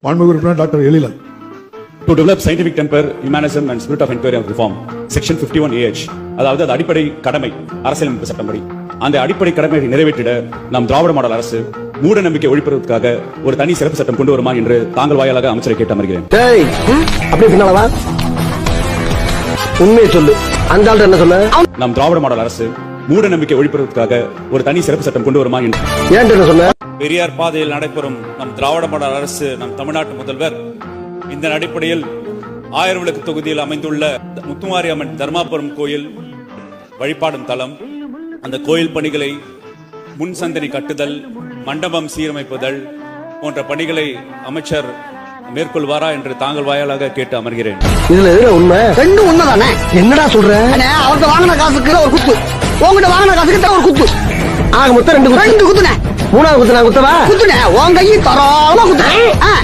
மாண்புமிகு உறுப்பினர் doctor Ezhilan. To develop scientific temper, humanism and spirit of inquiry and reform. Section 51AH. அதாவது அது அடிப்படை கடமை அரசியலமைப்பு சட்டப்படி. அந்த அடிப்படை கடமையை நிறைவேற்றிட நம் திராவிட மாடல் அரசு மூட நம்பிக்கை ஒழிப்பதற்காக ஒரு தனி சிறப்பு சட்டம் கொண்டு வருமா என்று தாங்கள் வாயிலாக அமைச்சரை கேட்டு அமர்கிறேன். அப்படி பின்னாலவா உண்மையை சொல்லு. அந்த ஆள் என்ன சொன்ன? நம் திராவிட மாடல் அரசு மூட நம்பிக்கை ஒழிப்பதற்காக ஒரு தனி சிறப்பு சட்டம் கொண்டு வருமா என்று. ஏன் என்ன சொன்ன? பெரியார் பாதையில் நடைபெறும் நம் திராவிட மாடல் அரசு நம் தமிழ்நாட்டு முதல்வர் இந்த அடிப்படையில் ஆயிரவிளக்கு தொகுதியில் அமைந்துள்ள முத்துமாரி அம்மன் தர்மாபுரம் கோயில் வழிபாடும் தலம், அந்த கோயில் பணிகளை முன் சந்தனி கட்டுதல், மண்டபம் சீரமைப்புதல் போன்ற பணிகளை அமைச்சர் மேற்கொள்வாரா என்று தாங்கள் வாயிலாக கேட்டு அமர்கிறேன். இதுல எதுல உண்மை? ரெண்டும் உண்மைதானே. என்னடா சொல்ற? அவர்கிட்ட வாங்கின காசுக்கு ஒரு குத்து, உங்ககிட்ட வாங்கின காசுக்கு ஒரு குத்து. ஆக மொத்தம் ரெண்டு குத்துனே. மூணாவது குத்து நான் குத்தவா? குத்துனே உன் கையை தராம குத்துனேன்.